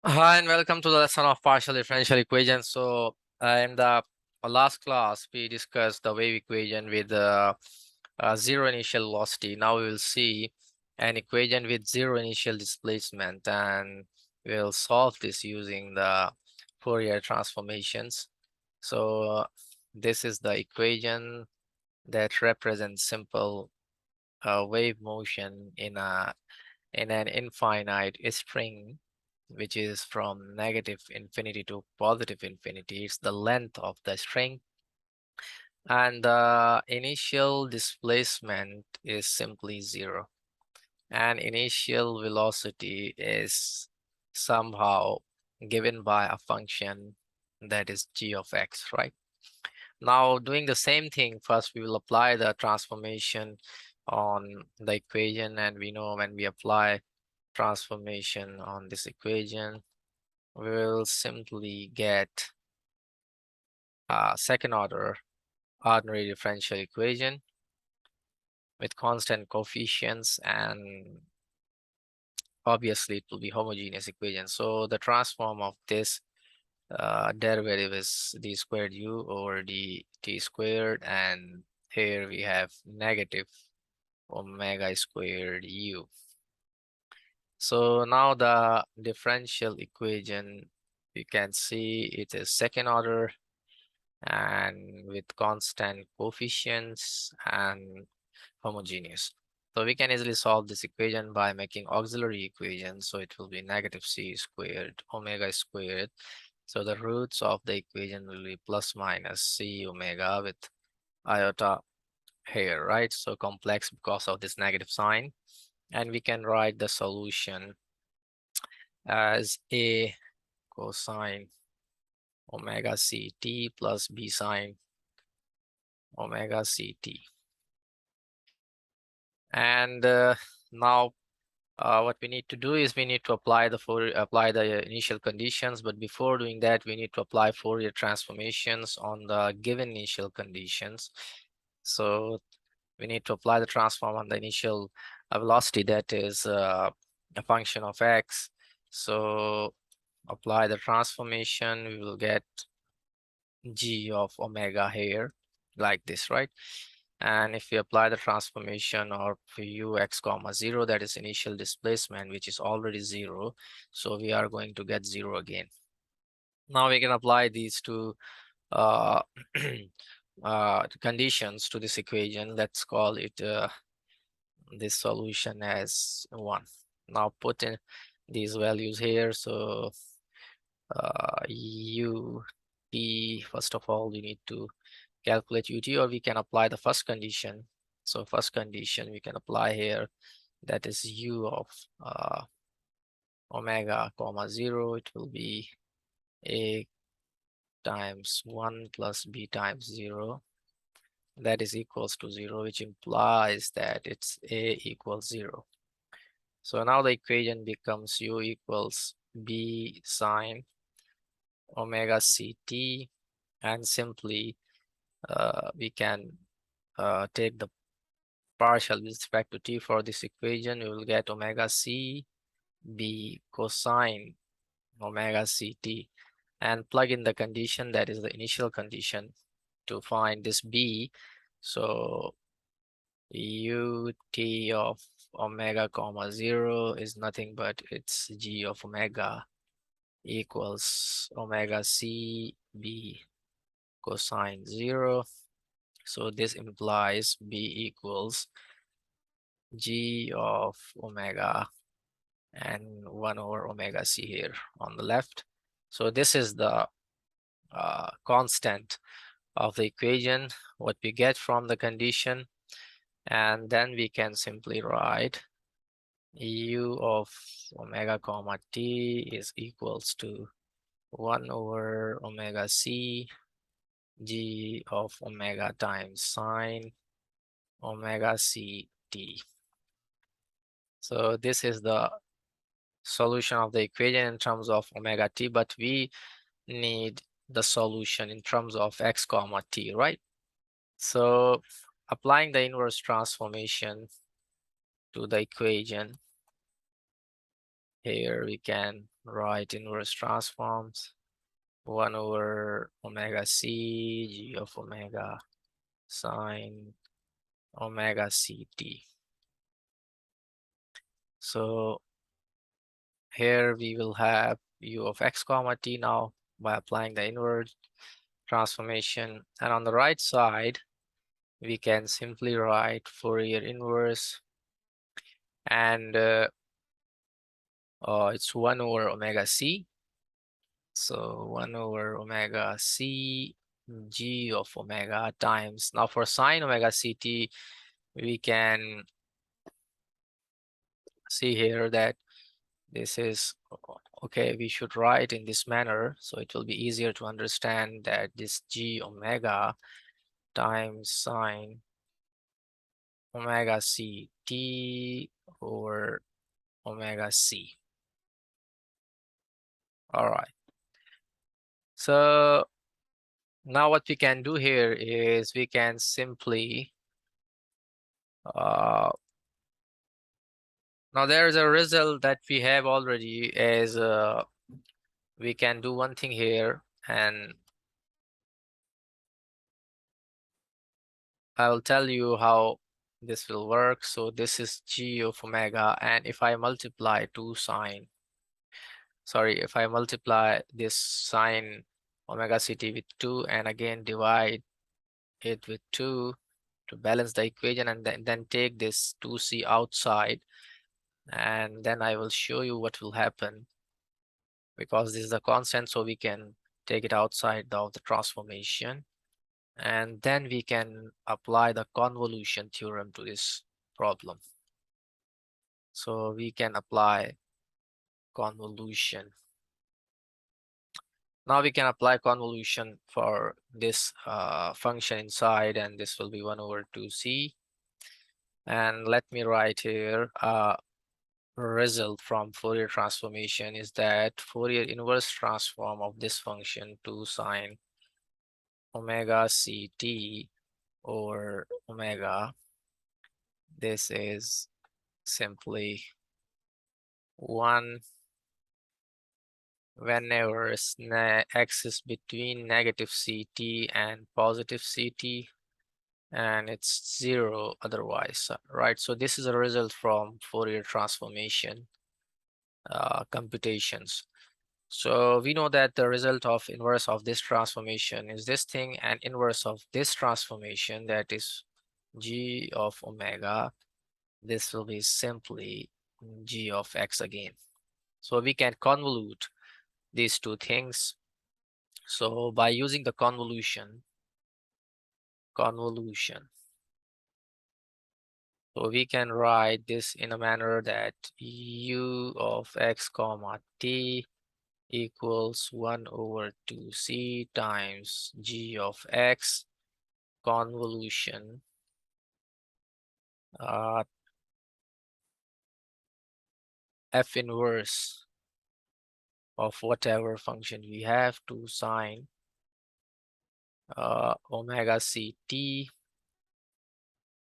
Hi and welcome to the lesson of partial differential equations. So in the last class we discussed the wave equation with zero initial velocity. Now we will see an equation with zero initial displacement, and we'll solve this using the Fourier transformations. So this is the equation that represents simple wave motion in an infinite string, which is from negative infinity to positive infinity. It's the length of the string, and the initial displacement is simply zero, and initial velocity is somehow given by a function that is g of x, right? Now, doing the same thing, first we will apply the transformation on the equation, and we know when we apply transformation on this equation, we will simply get a second order ordinary differential equation with constant coefficients, and obviously it will be homogeneous equation. So the transform of this derivative is d squared u over dt squared, and here we have negative omega squared u. So now the differential equation, you can see it is second order and with constant coefficients and homogeneous. So we can easily solve this equation by making auxiliary equations. So it will be negative c squared omega squared. So the roots of the equation will be plus minus c omega with iota here, right? So complex because of this negative sign. And we can write the solution as a cosine omega ct plus b sine omega ct. And now what we need to do is we need to apply the initial conditions, but before doing that we need to apply Fourier transformations on the given initial conditions. So we need to apply the transform on the initial velocity, that is a function of x. So apply the transformation, we will get g of omega here like this, right? And if we apply the transformation of ux comma 0, that is initial displacement, which is already 0, so we are going to get 0 again. Now we can apply these two uh, conditions to this equation. Let's call it this solution as 1. Now put in these values here. So ut, first of all, we need to calculate ut, or we can apply the first condition. So first condition we can apply here, that is u of omega comma 0. It will be a times 1 plus b times 0, that is equals to 0, which implies that it's a equals 0. So now the equation becomes u equals b sine omega ct, and simply we can take the partial with respect to t for this equation. We will get omega c b cosine omega ct, and plug in the condition, that is the initial condition, to find this b. So ut of omega comma 0 is nothing but it's g of omega equals omega c b cosine 0. So this implies b equals g of omega and 1 over omega c here on the left. So this is the constant of the equation, what we get from the condition, and then we can simply write u of omega comma t is equals to 1 over omega c g of omega times sine omega c t. So this is the solution of the equation in terms of omega t, but we need the solution in terms of x comma t, right? So applying the inverse transformation to the equation, Here we can write inverse transforms 1 over omega c g of omega sine omega ct. So here we will have u of x comma t now by applying the inverse transformation, and on the right side we can simply write Fourier inverse, and it's 1 over omega c. So 1 over omega c g of omega times, now for sine omega ct we can see here that this is okay. We should write in this manner so it will be easier to understand that this g omega times sine omega c t over omega c. All right, so now what we can do here is we can simply now there is a result that we have already as we can do one thing here, and I will tell you how this will work. So this is g of omega, and if I multiply if I multiply this sine omega ct with 2 and again divide it with 2 to balance the equation, and then take this 2c outside, and then I will show you what will happen, because this is a constant, so we can take it outside of the transformation, and then we can apply the convolution theorem to this problem. So we can apply convolution. Now we can apply convolution for this function inside, and this will be 1 over 2c. And let me write here result from Fourier transformation is that Fourier inverse transform of this function to sine omega ct over omega. This is simply 1 whenever x is between negative ct and positive ct, and it's 0 otherwise, right? So this is a result from Fourier transformation computations. So we know that the result of inverse of this transformation is this thing, and inverse of this transformation, that is g of omega, this will be simply g of x again. So we can convolute these two things. So by using the convolution, so we can write this in a manner that u of x comma t equals 1 over 2c times g of x convolution f inverse of whatever function we have to sine omega ct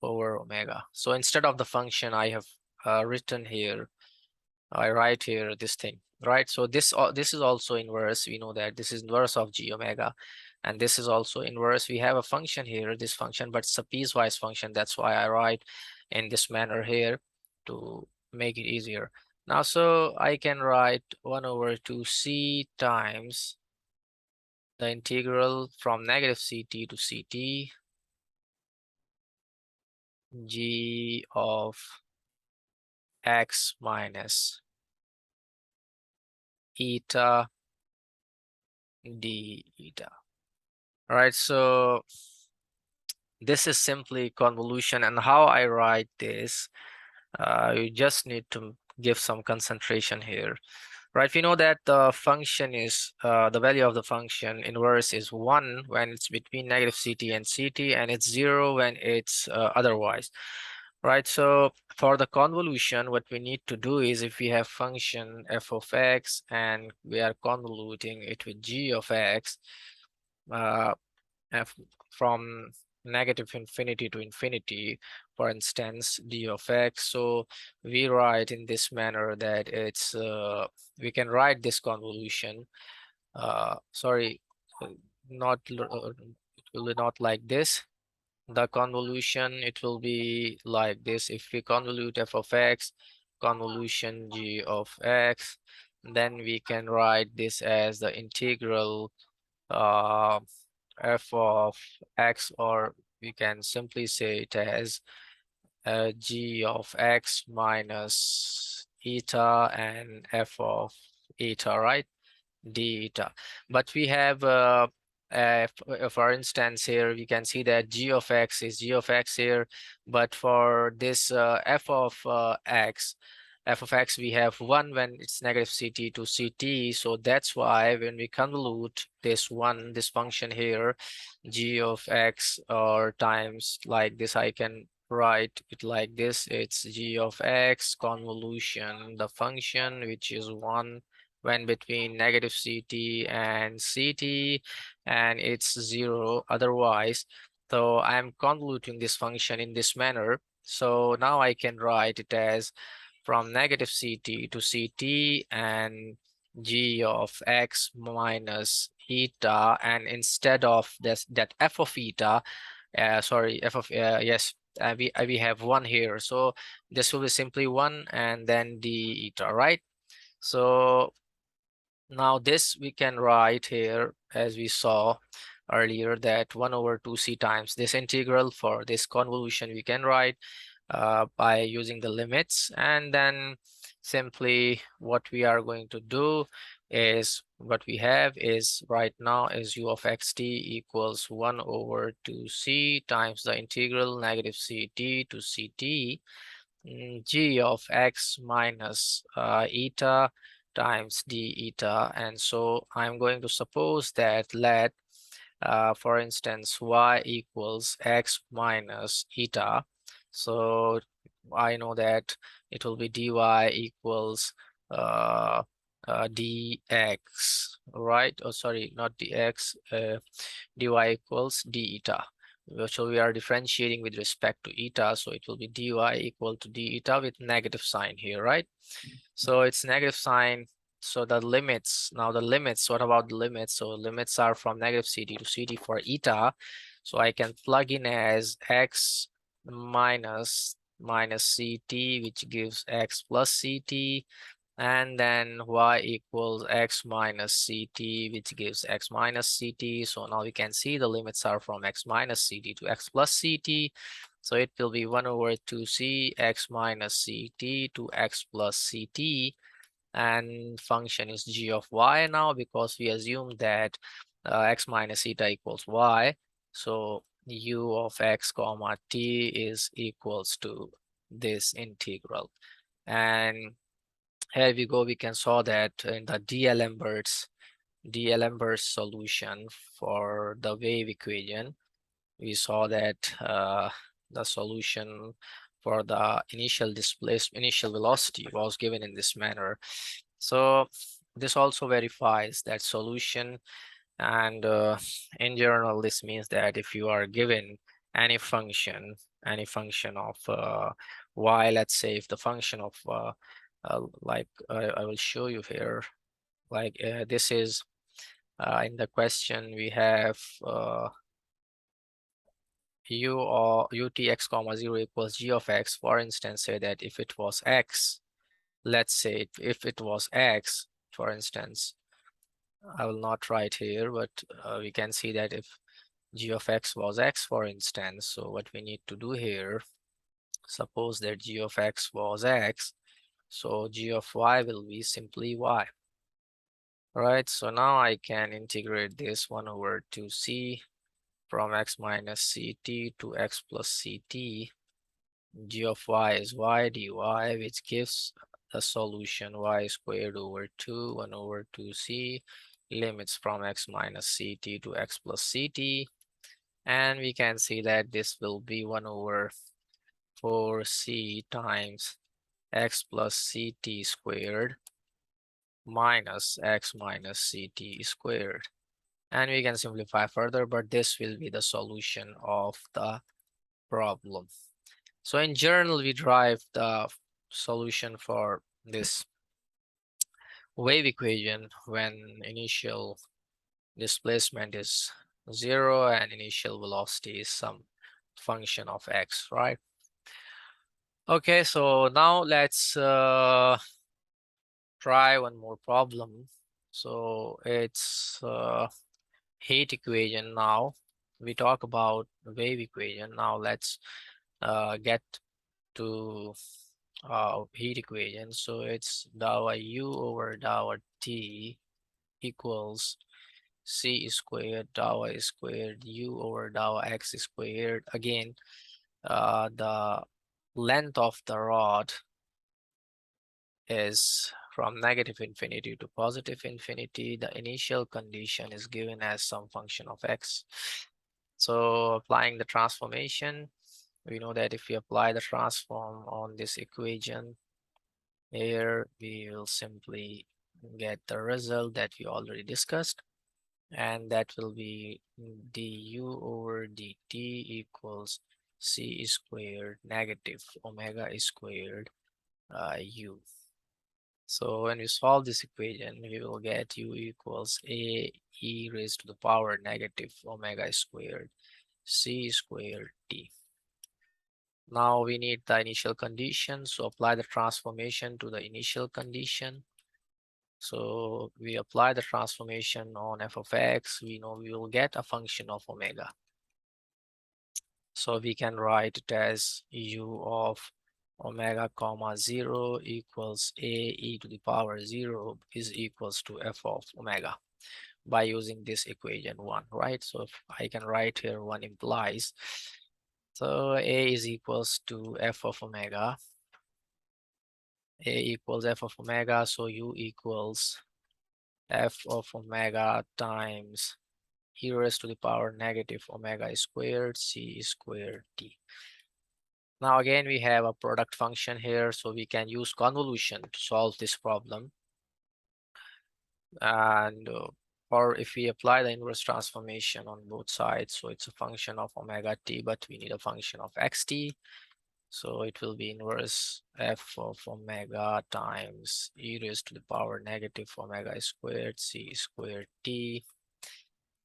over omega. So instead of the function I have written here, I write here this thing, right? So this is also inverse. We know that this is inverse of g omega, and this is also inverse. We have a function here, this function, but it's a piecewise function. That's why I write in this manner here to make it easier. Now, so I can write 1 over 2c times the integral from negative ct to ct g of x minus eta d eta. All right, so this is simply convolution, and how I write this, you just need to give some concentration here, right? We know that the function is the value of the function inverse is 1 when it's between negative ct and ct, and it's 0 when it's otherwise, right? So for the convolution, what we need to do is, if we have function f of x and we are convoluting it with g of x, f from negative infinity to infinity, for instance d of x. So we write in this manner that it's we can write this convolution, sorry, not it will be not like this. The convolution, it will be like this. If we convolute f of x, convolution g of x, then we can write this as the integral uh, f of x, or we can simply say it as g of x minus eta and f of eta, right? D eta. But we have for instance here we can see that g of x is g of x here, but for this f of x we have 1 when it's negative ct to ct. So that's why when we convolute this function here, g of x, or times like this, I can write it like this. It's g of x convolution the function which is 1 when between negative ct and ct, and it's 0 otherwise. So I'm convoluting this function in this manner. So now I can write it as from negative ct to ct and g of x minus eta, and instead of this, that f of eta, sorry, f of yes, we have 1 here, so this will be simply 1 and then d eta, right? So now this we can write here as we saw earlier, that 1 over 2c times this integral for this convolution we can write by using the limits. And then simply what we are going to do is, what we have is right now is u of xt equals 1 over 2c times the integral negative ct to ct g of x minus eta times d eta. And so I'm going to suppose that let for instance y equals x minus eta. So I know that it will be dy equals uh, dx, right? Oh, sorry, not dx, dy equals d eta. So we are differentiating with respect to eta, so it will be dy equal to d eta with negative sign here, right? So it's negative sign. So the limits, now the limits, what about the limits? So limits are from negative ct to ct for eta. So I can plug in as x minus ct, which gives x plus ct, and then y equals x minus ct, which gives x minus ct. So now we can see the limits are from x minus ct to x plus ct. So it will be 1 over 2c x minus ct to x plus ct, and function is g of y now, because we assume that x minus eta equals y. So u of x comma t is equals to this integral. And here we go, we can saw that in the D'Alembert's solution for the wave equation, we saw that the solution for the initial velocity was given in this manner. So this also verifies that solution. And in general, this means that if you are given any function of y, let's say if the function of like I will show you here, like this is in the question we have u or utx comma 0 equals g of x. For instance, say that if it was x, let's say if it was x, for instance, I will not write here, but we can see that if g of x was x, for instance, so what we need to do here, suppose that g of x was x, so g of y will be simply y. Right, so now I can integrate this 1 over 2c from x minus ct to x plus ct. G of y is y dy, which gives the solution y squared over 2, 1 over 2c, limits from x minus ct to x plus ct. And we can see that this will be 1 over 4c times x plus ct squared minus x minus ct squared. And we can simplify further, but this will be the solution of the problem. So in general, we derive the solution for this wave equation when initial displacement is 0 and initial velocity is some function of x, right? Okay, so now let's try one more problem. So it's heat equation. Now we talk about wave equation. Now let's get to heat equation. So it's dou u over dou t equals c squared dou y squared u over dou x squared. Again, the length of the rod is from negative infinity to positive infinity. The initial condition is given as some function of x. So applying the transformation, we know that if we apply the transform on this equation here, we will simply get the result that we already discussed, and that will be du over dt equals c squared negative omega squared u. So when we solve this equation, we will get u equals a e raised to the power negative omega squared c squared t. Now we need the initial condition, so apply the transformation to the initial condition. So we apply the transformation on f of x, we know we will get a function of omega. So we can write it as u of omega comma 0 equals a e to the power 0 is equals to f of omega by using this equation 1, right? So if I can write here 1 implies, so a is equals to f of omega, a equals f of omega, so u equals f of omega times e raised to the power negative omega squared c squared t. Now again, we have a product function here, so we can use convolution to solve this problem. And or if we apply the inverse transformation on both sides, so it's a function of omega t, but we need a function of xt. So it will be inverse f of omega times e raised to the power negative omega squared c squared t.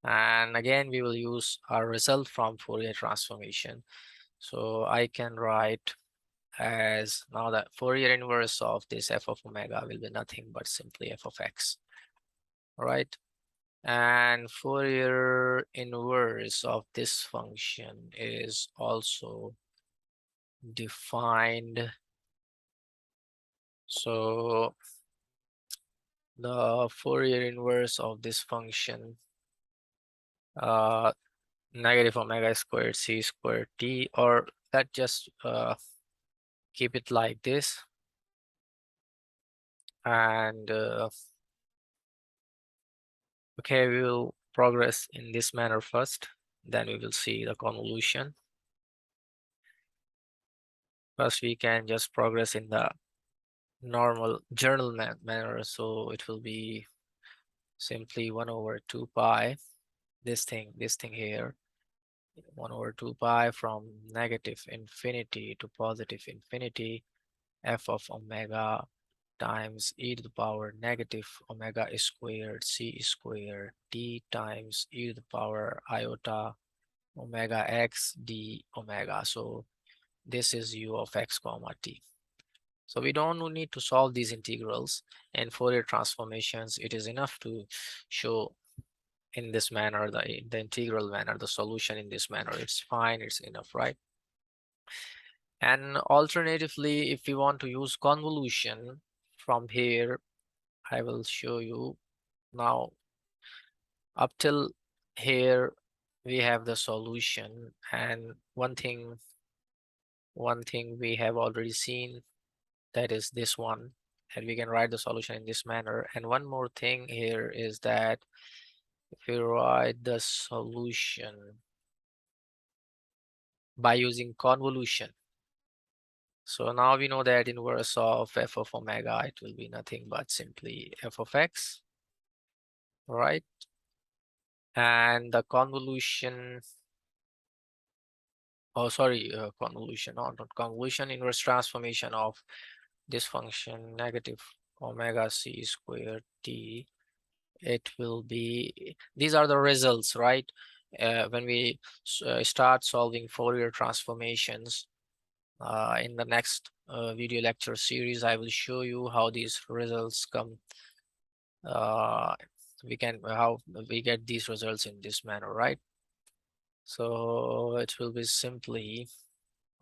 And again, we will use our result from Fourier transformation. So I can write as now the Fourier inverse of this f of omega will be nothing but simply f of x. All right. And Fourier inverse of this function is also defined. So the Fourier inverse of this function, negative omega squared c squared t, or let's just keep it like this. And okay, we will progress in this manner first, then we will see the convolution. First, we can just progress in the normal journal manner, so it will be simply 1 over 2 pi, this thing here, 1 over 2 pi from negative infinity to positive infinity, f of omega times e to the power negative omega squared c squared t times e to the power iota omega x d omega. So this is u of x comma t. So we don't need to solve these integrals and Fourier transformations. It is enough to show in this manner, the integral manner, the solution in this manner. It's fine, it's enough, right? And alternatively, if we want to use convolution from here, I will show you now. Up till here, we have the solution, and one thing we have already seen, that is this one, and we can write the solution in this manner. And one more thing here is that if we write the solution by using convolution, so now we know that inverse of f of omega, it will be nothing but simply f of x, right? and the convolution, oh sorry, convolution, not convolution, inverse transformation of this function negative omega c squared t, it will be, these are the results, right? When we start solving Fourier transformations in the next video lecture series, I will show you how these results come. How we get these results in this manner, right? So it will be simply,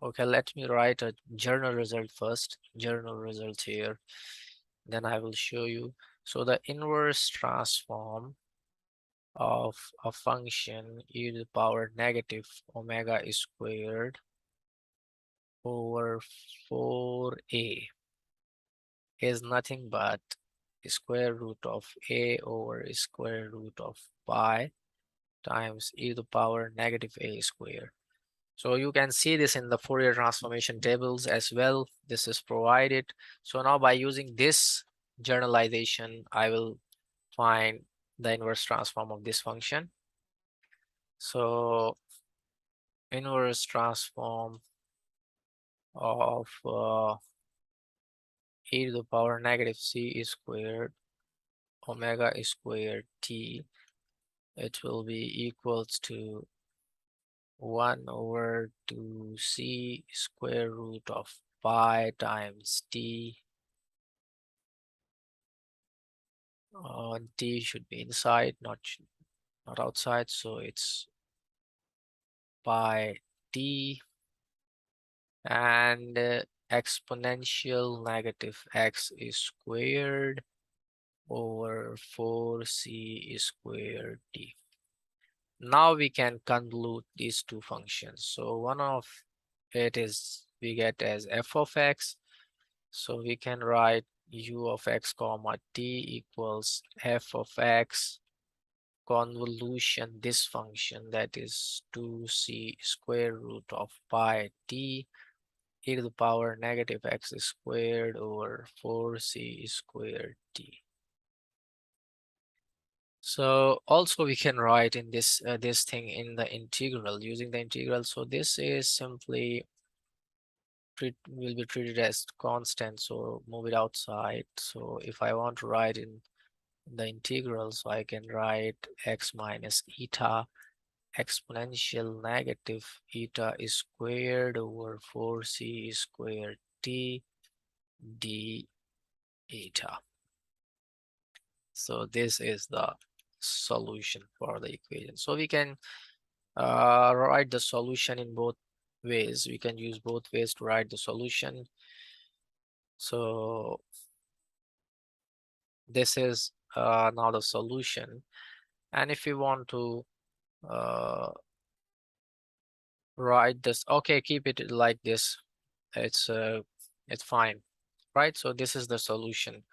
okay, let me write a journal result first, journal result here, then I will show you. So the inverse transform of a function e to the power negative omega squared over 4a is nothing but square root of a over square root of pi times e to the power negative a squared. So you can see this in the Fourier transformation tables as well. This is provided. So now by using this generalization, I will find the inverse transform of this function. So inverse transform of e to the power negative c squared omega squared t, it will be equals to 1 over 2c square root of pi times t. T should be inside, not outside, so it's pi t, and exponential negative x is squared over 4c squared t. Now we can convolute these two functions. So one of it is we get as f of x. So we can write u of x comma t equals f of x convolution this function, that is 2c square root of pi t e to the power negative x squared over 4c squared t. So also we can write in this thing in the integral, using the integral. So this is simply will be treated as constant, so move it outside. So if I want to write in the integral, so I can write x minus eta exponential negative eta is squared over 4c squared t d eta. So this is the solution for the equation. So we can write the solution in both ways. We can use both ways to write the solution. So this is now the solution. And if we want to uh, write this, okay, keep it like this. It's fine, right? So this is the solution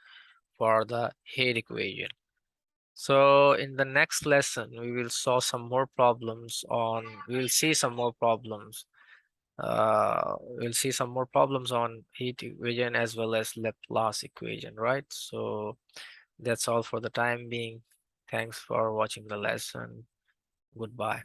for the Hare equation. So in the next lesson, we will solve some more problems on, we'll see some more problems. We'll see some more problems on heat equation as well as Laplace equation, right? So that's all for the time being. Thanks for watching the lesson. Goodbye.